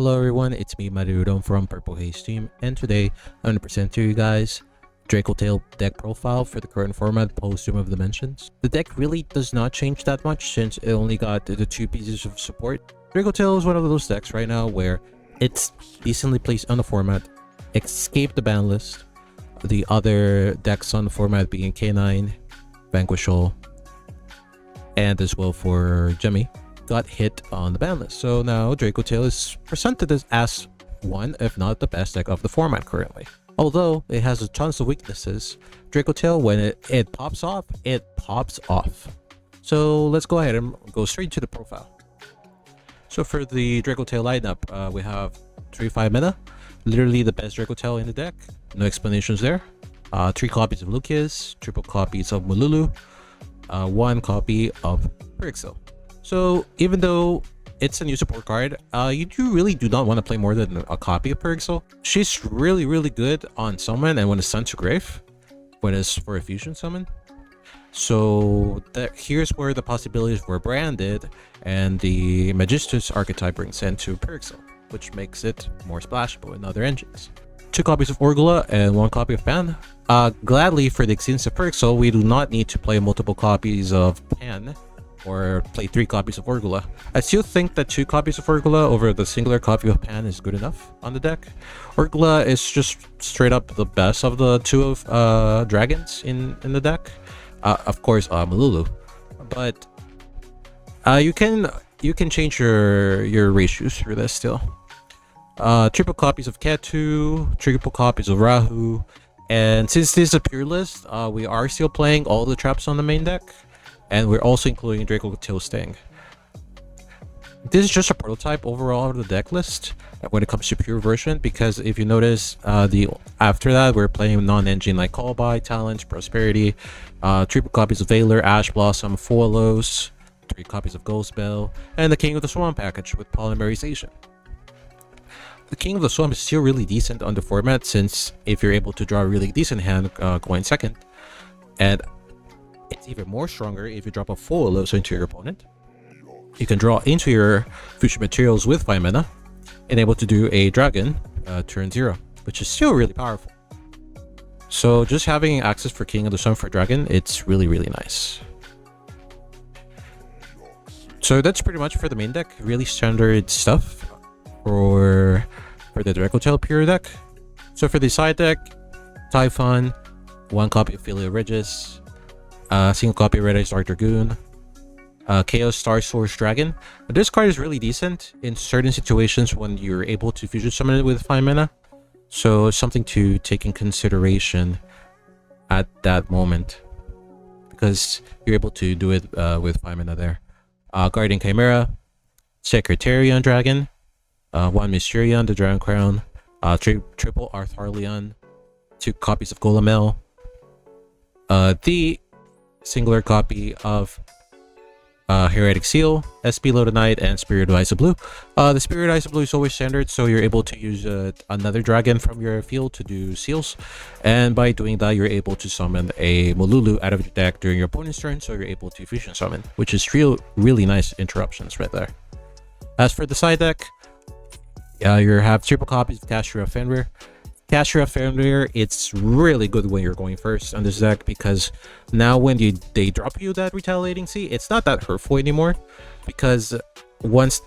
Hello everyone, it's me Duron from Purple Haze team, and today I'm going to present to you guys Dracotail deck profile for the current format post Doom of Dimensions. The deck really does not change that much since it only got the two pieces of support. Dracotail is one of those decks right now where it's decently placed on the format, escaped the ban list. The other decks on the format being K9, Vanquishal, and as well for Jemmy got hit on the ban list. So now Dracotail is presented as one, if not the best deck of the format currently. Although it has tons of weaknesses, Dracotail, when it pops off, it pops off. So let's go ahead and go straight to the profile. So for the Dracotail lineup, we have 3/5 mana, literally the best Dracotail in the deck. No explanations there. 3 copies of Lucas, triple copies of Mululu, 1 copy of Pyrexil. So even though it's a new support card, you really do not want to play more than a copy of Pyrexil. She's really good on summon and when it's sent to grave, when it's for a fusion summon. So here's where the possibilities were branded, and the Magistus archetype brings into Pyrexil, which makes it more splashable in other engines. 2 copies of Orgula and 1 copy of Pan. Gladly for the existence of Pyrexil, we do not need to play multiple copies of Pan or play 3 copies of Orgula. I still think that 2 copies of Orgula over the singular copy of Pan is good enough on the deck. Orgula is just straight up the best of the 2 of dragons in the deck. Of course, Mululu, but you can change your ratios for this still. Triple copies of Ketu, triple copies of Rahu, and since this is a pure list, we are still playing all the traps on the main deck, and we're also including Dracotail Sting. This is just a prototype overall of the deck list when it comes to pure version, because if you notice, after that we're playing non-engine like Callby, Talent, Prosperity, triple copies of Valor, Ash Blossom, Foilos, 3 copies of Ghost Bell, and the King of the Swamp package with Polymerization. The King of the Swamp is still really decent on the format, since if you're able to draw a really decent hand going second, and it's even more stronger if you drop a Foilos into your opponent. You can draw into your future materials with 5 mana and able to do a dragon turn 0, which is still really powerful. So just having access for King of the Swamp for dragon, it's really nice. So that's pretty much for the main deck. Really standard stuff for the Dracotail pure deck. So for the side deck, Typhon, 1 copy of Filial Regis, single copy of Red Eyes Dark Dragoon, Chaos Star Source Dragon. This card is really decent in certain situations when you're able to fusion summon it with 5 mana. So it's something to take in consideration at that moment, because you're able to do it with 5 mana there. Guardian Chimera, Secretarian Dragon, 1 Mysterion, the Dragon Crown, triple Artharleon, 2 copies of Golemel, the singular copy of Heretic Seal, SP Loaded Knight, and Spirit of Ice of Blue. The Spirit of Ice of Blue is always standard, so you're able to use another dragon from your field to do seals, and by doing that you're able to summon a Mululu out of your deck during your opponent's turn, so you're able to fusion summon, which is really nice interruptions right there. As for the side deck, you have triple copies of Cashra Fenrir. Cashra Fenrir, it's really good when you're going first on this deck, because now when they drop you that Retaliating Sea, it's not that hurtful anymore, because once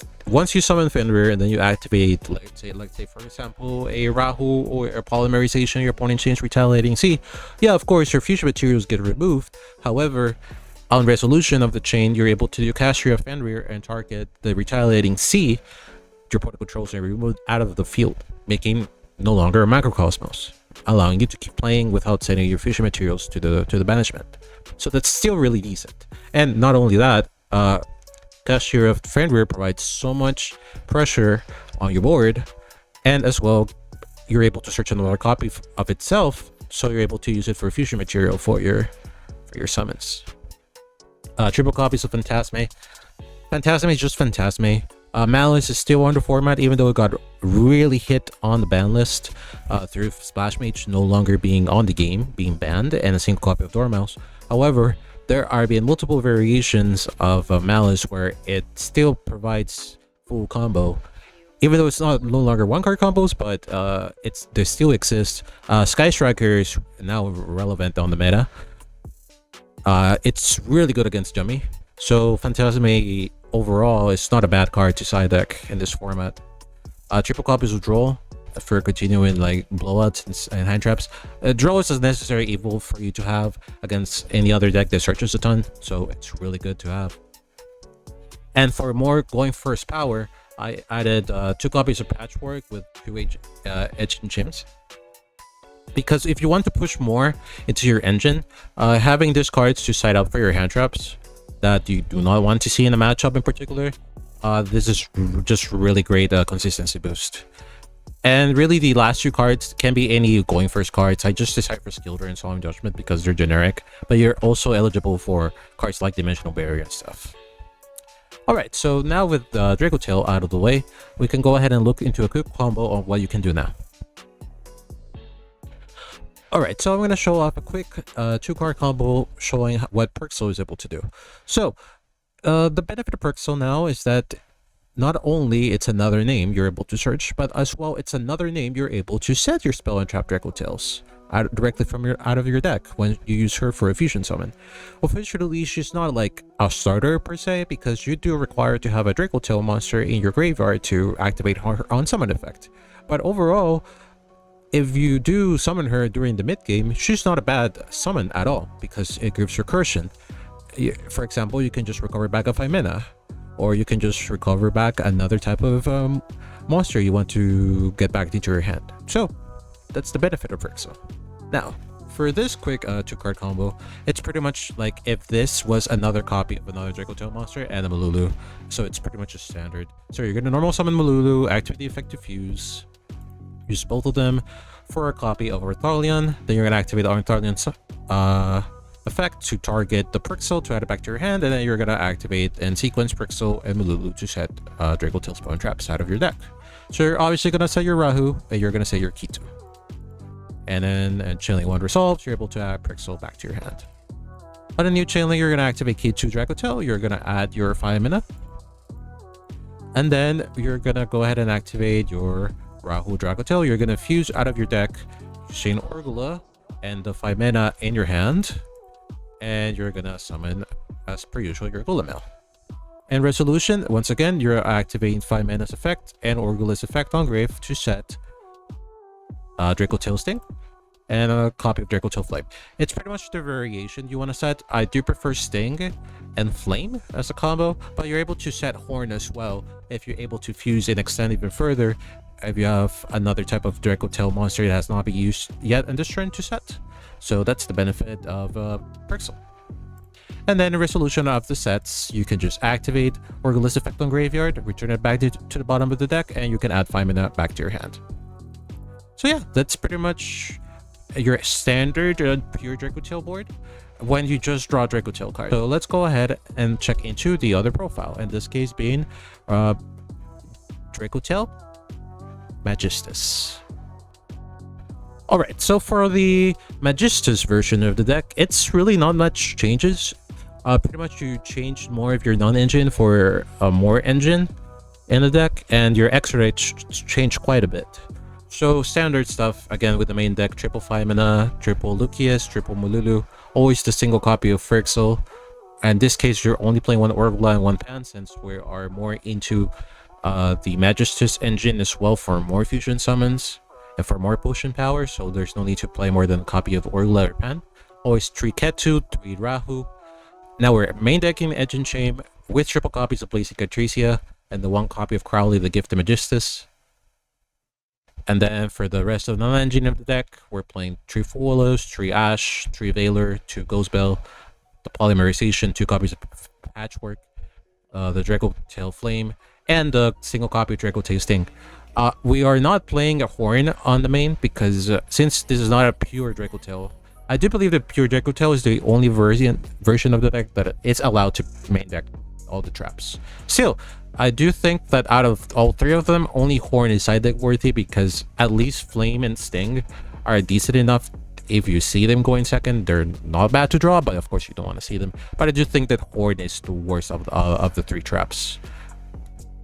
you summon Fenrir and then you activate, let's say for example a Rahu or a Polymerization, your opponent changes Retaliating Sea, yeah, of course your future materials get removed. However, on resolution of the chain, you're able to do Cashra Fenrir and target the Retaliating Sea your opponent controls and removed out of the field, making no longer a Macrocosmos, allowing you to keep playing without sending your fusion materials to the banishment. So that's still really decent. And not only that, Cashier of Fenrir provides so much pressure on your board, and as well you're able to search another copy of itself, so you're able to use it for fusion material for your summons. Triple copies of Phantasme. Phantasme is just Phantasme. Malice is still on the format, even though it got really hit on the ban list through Splash Mage no longer being on the game, being banned, and a single copy of Dormouse. However, there are been multiple variations of Malice where it still provides full combo even though it's no longer one card combos, but they still exist. Sky Striker is now relevant on the meta. It's really good against Jummy. So Phantasme overall is not a bad card to side deck in this format. Triple copies of Draw for continuing like blowouts and hand traps. Draw is a necessary evil for you to have against any other deck that searches a ton, so it's really good to have. And for more going first power, I added 2 copies of Patchwork with 2 edge and chims. Because if you want to push more into your engine, having these cards to side up for your hand traps that you do not want to see in a matchup in particular, this is just really great consistency boost. And really, the last 2 cards can be any going first cards. I just decided for Skilder and Solemn Judgment because they're generic, but you're also eligible for cards like Dimensional Barrier and stuff. Alright, so now with Dracotail out of the way, we can go ahead and look into a quick combo on what you can do now. Alright, so I'm going to show off a quick 2-card combo showing what Perxel is able to do. So, the benefit of Perxel now is that not only it's another name you're able to search, but as well it's another name you're able to set your spell and trap Dracotails directly from out of your deck when you use her for a fusion summon. Officially, she's not like a starter per se, because you do require to have a Dracotail monster in your graveyard to activate her on summon effect. But overall, if you do summon her during the mid game, she's not a bad summon at all because it gives recursion. For example, you can just recover back a PIANETA, or you can just recover back another type of monster you want to get back into your hand. So that's the benefit of Perxel. Now, for this quick 2-card combo, it's pretty much like if this was another copy of another Dracotail monster and a Malulu. So it's pretty much a standard. So you're going to normal summon Malulu, activate the effect to fuse, use both of them for a copy of Orthalion. Then you're going to activate the Orthalion's effect to target the Perxel to add it back to your hand, and then you're going to activate and sequence Perxel and Malulu to set Dracotail spawn traps out of your deck. So you're obviously going to set your Rahu, and you're going to set your Kitu. And then Chainlink 1 resolves, you're able to add Perxel back to your hand. On a new Chainlink, you're going to activate Kitu Dracotail, you're going to add your PIANETA, and then you're going to go ahead and activate your Rahu Dracotail. You're going to fuse out of your deck Shane Orgula and the PIANETA in your hand, and you're gonna summon, as per usual, your Golemail. And resolution, once again, you're activating PIANETA's effect and Orgula's effect on grave to set Dracotail Sting and a copy of Dracotail Flame. It's pretty much the variation you want to set. I do prefer Sting and Flame as a combo, but you're able to set Horn as well if you're able to fuse and extend even further if you have another type of Dracotail monster that has not been used yet in this turn to set. So that's the benefit of Perxel. And then in resolution of the sets, you can just activate Orgula's effect on graveyard, return it back to the bottom of the deck, and you can add PIANETA back to your hand. So yeah, that's pretty much your standard pure Dracotail board when you just draw Dracotail cards. So let's go ahead and check into the other profile, in this case being Dracotail Magistus. Alright, so for the Magistus version of the deck, it's really not much changes. Pretty much you changed more of your non-engine for a more engine in the deck, and your X rates changed quite a bit. So standard stuff, again with the main deck, triple PIANETA, triple Lucius, triple Malulu, always the single copy of Perxel. In this case, you're only playing one Orgula and one Pan, since we are more into the Magistus engine as well for more fusion summons and for more potion power, so there's no need to play more than a copy of Orgula or Pan. Always 3 Ketu, 3 Rahu. Now we're main decking Engine Chain with triple copies of Blazing Catricia and the 1 copy of Crowley, the Gift of Magistus. And then for the rest of the non-engine of the deck, we're playing 3 Fuolos, 3 Ash, 3 Valor, 2 Ghostbell, the Polymerization, 2 copies of Patchwork, the Dracotail Flame, and the single copy of Dracotail Sting. We are not playing a Horn on the main because since this is not a pure Dracotail, I do believe that pure Dracotail is the only version of the deck that it's allowed to main deck all the traps. Still, I do think that out of all 3 of them, only Horn is side deck worthy because at least Flame and Sting are decent enough. If you see them going second, they're not bad to draw, but of course you don't want to see them. But I do think that Horn is the worst of the 3 traps.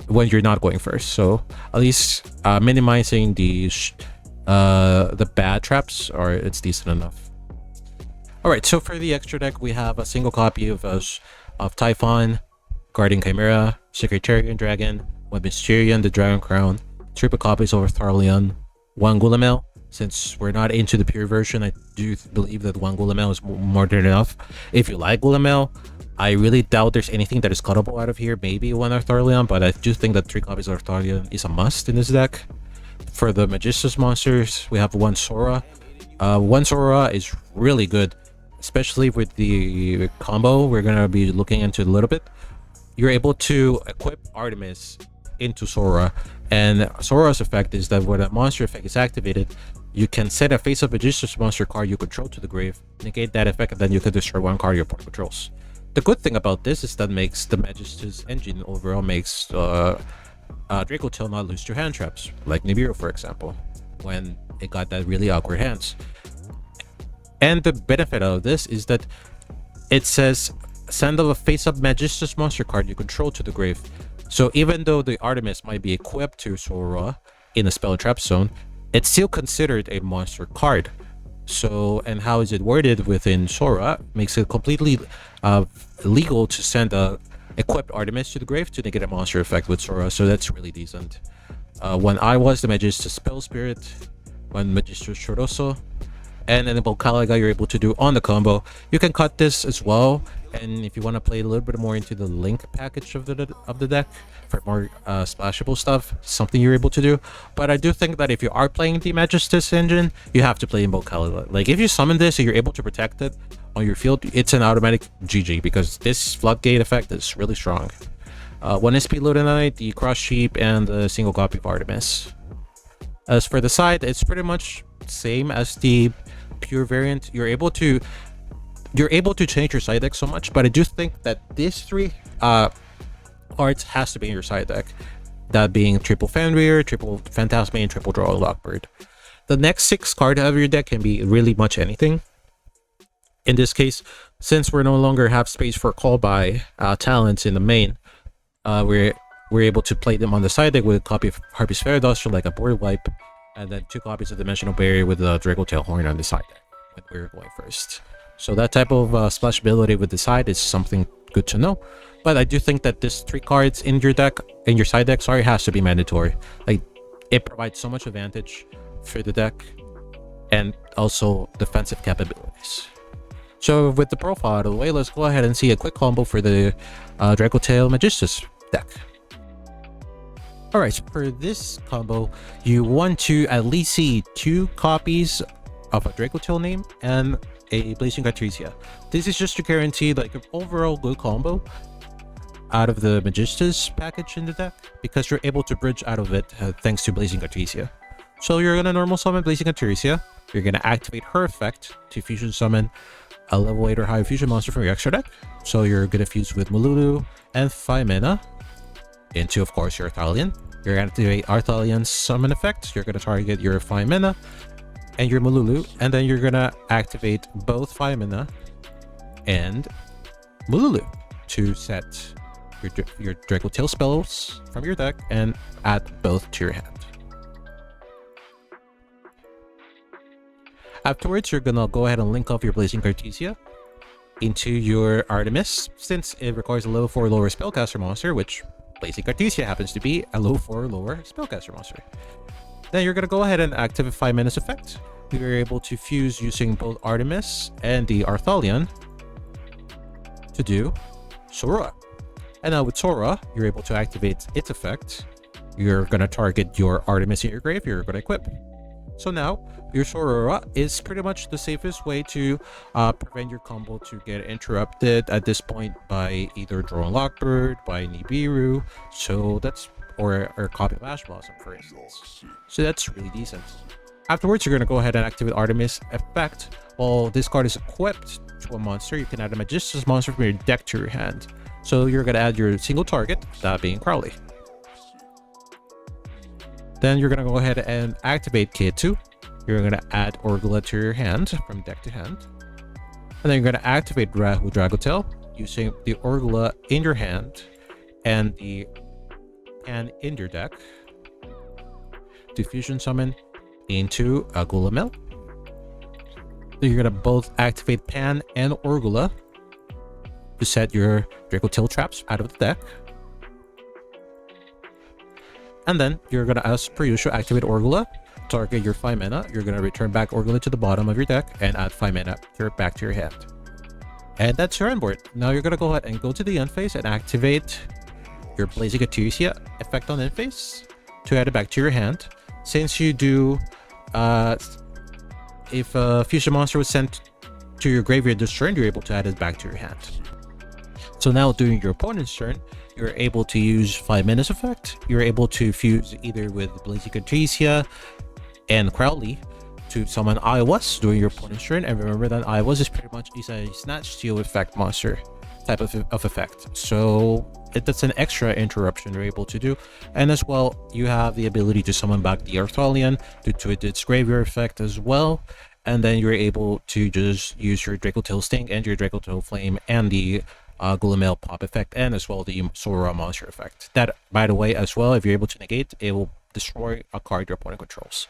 when you're not going first. So at least minimizing the bad traps, or it's decent enough. All right, so for the extra deck, we have a single copy of Typhon, Guardian Chimera, Secretarian Dragon, one Mysterion, the Dragon Crown, triple copies of Tharleon, one Gulamel. Since we're not into the pure version, I do believe that one Gulamel is more than enough. If you like Gulamel, I really doubt there's anything that is cuttable out of here. Maybe one Artharion, but I do think that 3 copies of Artharion is a must in this deck. For the Magistus monsters, we have one Sora. One Sora is really good, especially with the combo we're going to be looking into a little bit. You're able to equip Artemis into Sora, and Sora's effect is that when a monster effect is activated, you can set a face-up Magistus monster card you control to the grave, negate that effect, and then you can destroy one card your opponent controls. The good thing about this is that makes the Magistus engine overall makes Dracotail not lose to hand traps, like Nibiru for example, when it got that really awkward hands. And the benefit of this is that it says send a face-up Magistus monster card you control to the grave. So even though the Artemis might be equipped to Sora in a spell trap zone, it's still considered a monster card. So, and how is it worded within Sora makes it completely legal to send a equipped Artemis to the grave to negate a monster effect with Sora. So that's really decent. When I was the Magistus Spell Spirit, when Magistus Choroso, and Enable Caliga you're able to do on the combo. You can cut this as well, and if you want to play a little bit more into the link package of the deck for more splashable stuff, something you're able to do. But I do think that if you are playing the Magistus engine, you have to play Enable Caliga. Like if you summon this and you're able to protect it on your field, it's an automatic GG, because this floodgate effect is really strong. 1 SP Ludenite, the Cross Sheep, and a single copy of Artemis. As for the side, it's pretty much same as the pure variant. You're able to change your side deck so much, but I do think that these 3 cards has to be in your side deck, that being triple Fenrir, triple Phantasme, and triple Draw Lockbird. The next 6 cards out of your deck can be really much anything. In this case, since we're no longer have space for call by talents in the main, we're able to play them on the side deck with a copy of Harpy's Feraduster, like a board wipe, and then 2 copies of Dimensional Barrier with the Dracotail Horn on the side deck when we're going first. So that type of splashability with the side is something good to know. But I do think that this 3 cards in your deck, in your side deck, sorry, has to be mandatory. Like, it provides so much advantage for the deck, and also defensive capabilities. So with the profile out of the way, let's go ahead and see a quick combo for the Dracotail Magistus deck. Alright, so for this combo, you want to at least see 2 copies of a Dracotail name and a Blazing Cartesia. This is just to guarantee like an overall good combo out of the Magistus package in the deck, because you're able to bridge out of it thanks to Blazing Cartesia. So you're gonna normal summon Blazing Cartesia, you're gonna activate her effect to fusion summon a level 8 or higher fusion monster from your extra deck. So you're gonna fuse with Mululu and 5 mana into, of course, your Arthalion. You're gonna activate Arthalion's summon effect, you're gonna target your 5 mana and your Mululu, and then you're gonna activate both 5 mana and Mululu to set your Dracotail spells from your deck and add both to your hand. Afterwards, you're gonna go ahead and link up your Blazing Cartesia into your Artemis, since it requires a level 4 or lower spellcaster monster, which Blazing Cartesia happens to be a level 4 or lower spellcaster monster. Then you're gonna go ahead and activate 5 Menace effect. You're able to fuse using both Artemis and the Arthalion to do Sora. And now with Sora, you're able to activate its effect. You're gonna target your Artemis in your grave, you're gonna equip. So now, your Sora is pretty much the safest way to prevent your combo to get interrupted at this point by either Duron Lockbird, by Nibiru, so that's, or a copy of Ash Blossom, for instance. So that's really decent. Afterwards, you're going to go ahead and activate Artemis effect. While this card is equipped to a monster, you can add a Magistus monster from your deck to your hand. So you're going to add your single target, that being Crowley. Then you're going to go ahead and activate K2. You're going to add Orgula to your hand from deck to hand. And then you're going to activate Dracotail using the Orgula in your hand and the Pan in your deck to fusion summon into a Gulamel. So you're gonna both activate Pan and Orgula to set your Dracotail traps out of the deck. And then you're gonna, as per usual, activate Orgula, target your 5 mana. You're gonna return back Orgula to the bottom of your deck and add 5 mana back to your hand. And that's your end board. Now you're gonna go ahead and go to the end phase and activate your Blazing Artesia effect on end phase to add it back to your hand. Since you do, if a fusion monster was sent to your graveyard this turn, you're able to add it back to your hand. So now during your opponent's turn, you're able to use 5 mana's effect. You're able to fuse either with Blazing Artesia and Crowley to summon Iowas during your opponent's turn. And remember that Iowas is pretty much a Snatch Steal effect monster type of effect. So that's an extra interruption you're able to do. And as well, you have the ability to summon back the Artholian due to its graveyard effect as well. And then you're able to just use your Dracotail Sting and your Dracotail Flame and the Gulamel pop effect, and as well the Sora monster effect. That, by the way, as well, if you're able to negate, it will destroy a card your opponent controls.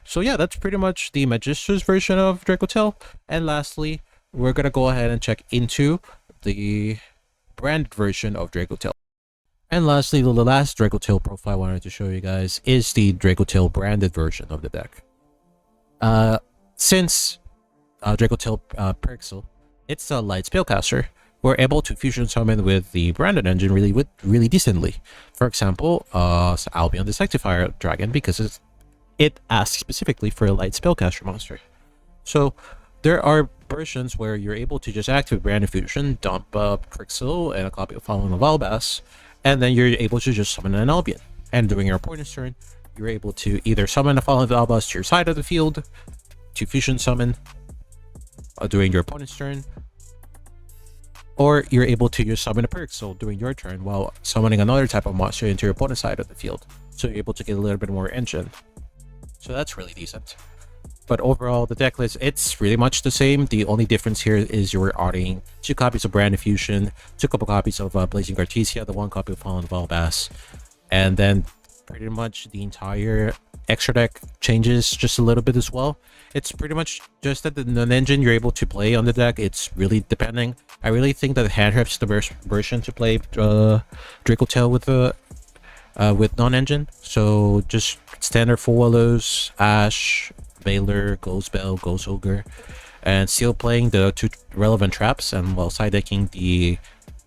So yeah, that's pretty much the Magistus version of Dracotail. And lastly, we're gonna go ahead and check into the branded version of Dracotail. And lastly, the last Dracotail profile I wanted to show you guys is the Dracotail branded version of the deck. Since Dracotail Perixel, it's a light spellcaster, we're able to fusion summon with the branded engine really decently. For example, Albion the Sanctifier Dragon, because it asks specifically for a light spellcaster monster. So there are versions where you're able to just activate branded fusion, dump Perixel and a copy of Following of Albas, and then you're able to just summon an Albion. And during your opponent's turn, you're able to either summon a Following of Albas to your side of the field, to fusion summon during your opponent's turn, or you're able to just summon a Perixel during your turn while summoning another type of monster into your opponent's side of the field. So you're able to get a little bit more engine. So that's really decent. But overall, the deck list, it's pretty much the same. The only difference here is you're adding 2 copies of Branded Fusion, 2 copies of Blazing Artesia, the 1 copy of Fallen Valbass, and then pretty much the entire extra deck changes just a little bit as well. It's pretty much just that the non-engine you're able to play on the deck, it's really depending. I really think that Handhrift's the best version to play Dracotail with non-engine. So just standard Full Willows, Ash, Baylor, Ghostbell, Ghost Ogre, and still playing the 2 relevant traps, and while side decking the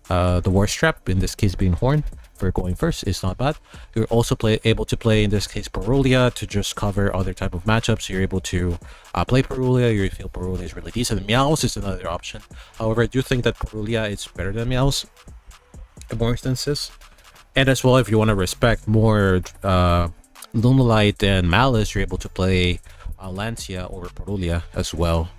War Trap, in this case being Horn, for going first is not bad. You're also able to play, in this case, Parulia to just cover other type of matchups. You're able to play Parulia. You feel Parulia is really decent. Meows is another option. However, I do think that Parulia is better than Meows in more instances. And as well, if you want to respect more Lunalight and Malice, you're able to play Lancia over Parulia as well.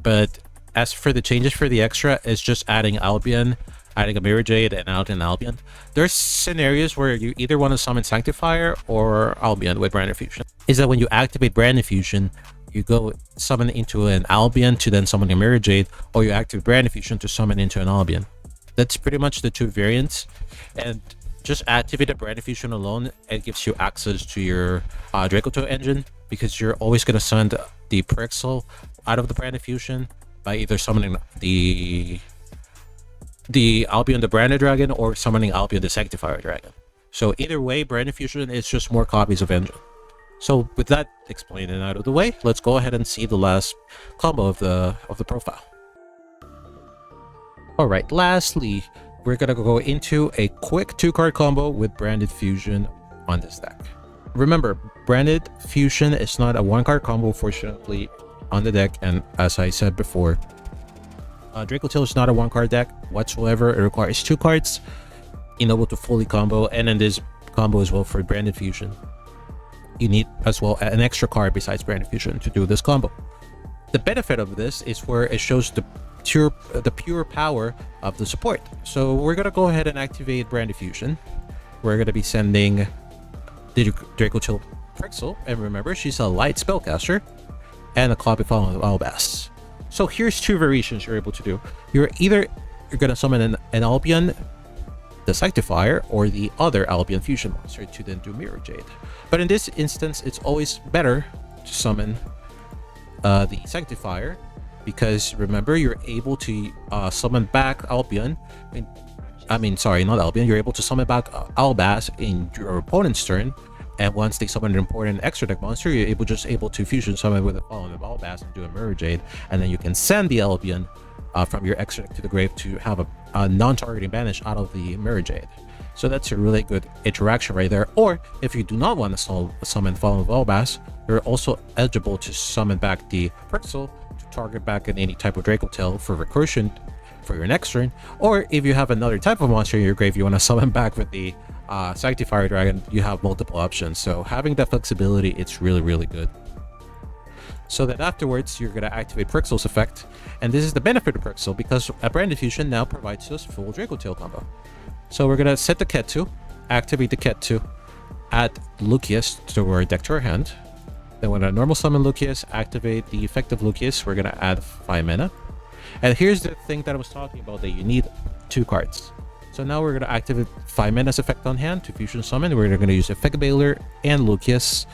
But as for the changes for the extra, it's just adding Albion, adding a Mirror Jade, and out an Albion. There's scenarios where you either want to summon Sanctifier or Albion with Branded Fusion. Is that when you activate Branded Fusion, you go summon into an Albion to then summon a Mirror Jade, or you activate Branded Fusion to summon into an Albion. That's pretty much the 2 variants. And just activate a Branded Fusion alone, it gives you access to your Dracotail engine, because you're always going to send the Perixel out of the Branded Fusion by either summoning the Albion the Branded Dragon or summoning Albion the Sanctifier Dragon. So either way, Branded Fusion is just more copies of engine. So with that explained and out of the way, let's go ahead and see the last combo of the profile. Alright, lastly, we're gonna go into a quick 2-card combo with Branded Fusion on this deck. Remember, Branded Fusion is not a 1-card combo, fortunately, on the deck, and as I said before, Dracotail is not a 1-card deck whatsoever. It requires 2 cards in order to fully combo, and in this combo as well for Branded Fusion, you need as well an extra card besides Branded Fusion to do this combo. The benefit of this is where it shows the pure power of the support. So we're gonna go ahead and activate Branded Fusion. We're gonna be sending the Dracotail Perixel, and remember, she's a light spellcaster, and a copy of Albas. So here's 2 variations you're able to do. You're gonna summon an Albion the Sanctifier or the other Albion fusion monster to then do Mirror Jade. But in this instance, it's always better to summon the Sanctifier, because remember, you're able to summon back Albion. Sorry, not Albion. You're able to summon back Albaz in your opponent's turn, and once they summon an important extra deck monster, you're just able to fusion summon with the Fallen of Albaz and do a Mirror Jade, and then you can send the Albion from your extra deck to the grave to have a non-targeting banish out of the Mirror Jade. So that's a really good interaction right there. Or if you do not want to summon Fallen of Albaz, you're also eligible to summon back the Pixel to target back in any type of Dracotail for recursion for your next turn. Or if you have another type of monster in your grave you want to summon back with the Sanctifier Dragon, you have multiple options. So having that flexibility, it's really, really good. So then afterwards, you're going to activate Prixel's effect. And this is the benefit of Prixel, because a Branded Fusion now provides us full Dracotail combo. So we're going to set the Kettu, activate the Kettu, add Lucius to our deck to our hand. Then when I normal summon Lucius, activate the effect of Lucius, we're going to add 5 mana. And here's the thing that I was talking about, that you need 2 cards. So now we're going to activate 5 mana's effect on hand to fusion summon. We're going to use Effect Baylor and Lucius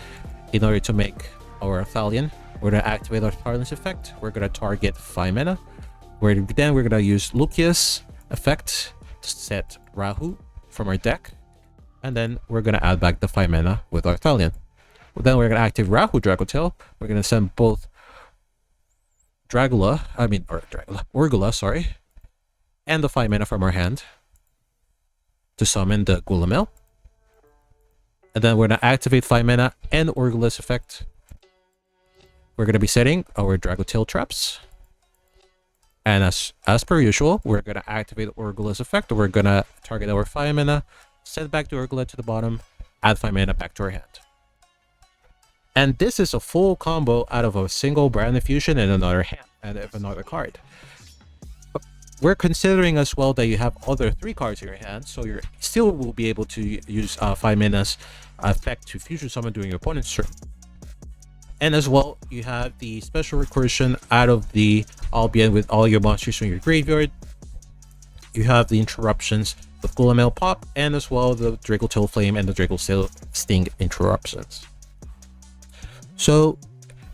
in order to make our Thalion. We're going to activate our Thalian's effect. We're going to target 5 mana. Then we're going to use Lucius effect to set Rahu from our deck. And then we're going to add back the 5 mana with our Thalion. Then we're going to activate Rahu Dracotail. We're going to send both Orgula, sorry, and the 5 mana from our hand to summon the Gulamel. And then we're going to activate 5 mana and Orgula's effect. We're going to be setting our Dracotail traps. And as per usual, we're going to activate Orgula's effect. We're going to target our 5 mana, send back the Orgula to the bottom, add 5 mana back to our hand. And this is a full combo out of a single Branded Fusion and another hand, and another card. But we're considering as well that you have other 3 cards in your hand, so you still will be able to use 5 mana's effect to fusion summon during your opponent's turn. And as well, you have the special recursion out of the Albion with all your monsters from your graveyard. You have the interruptions with Gulamel Pop, and as well the Dracotail Flame and the Dracotail Sting interruptions. So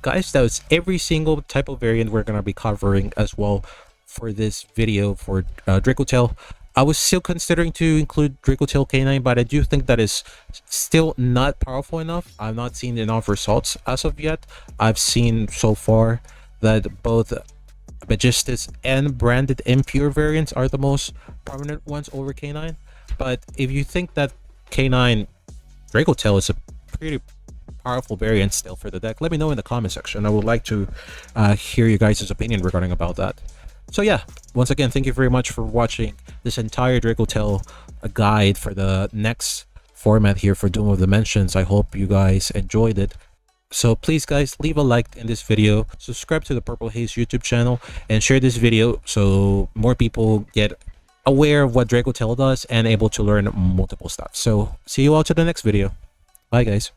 guys, that was every single type of variant we're going to be covering as well for this video for Dracotail. I was still considering to include Dracotail K9, but I do think that is still not powerful enough. I've not seen enough results as of yet. I've seen so far that both Magistus and Branded Impure variants are the most prominent ones over K9. But if you think that K9 Dracotail is a pretty powerful variant still for the deck, let me know in the comment section. I would like to hear you guys' opinion regarding about that. So yeah, once again, thank you very much for watching this entire Dracotail guide for the next format here for Doom of Dimensions. I hope you guys enjoyed it. So please guys, leave a like in this video, subscribe to the Purple Haze YouTube channel, and share this video so more people get aware of what Dracotail does and able to learn multiple stuff. So see you all to the next video. Bye guys.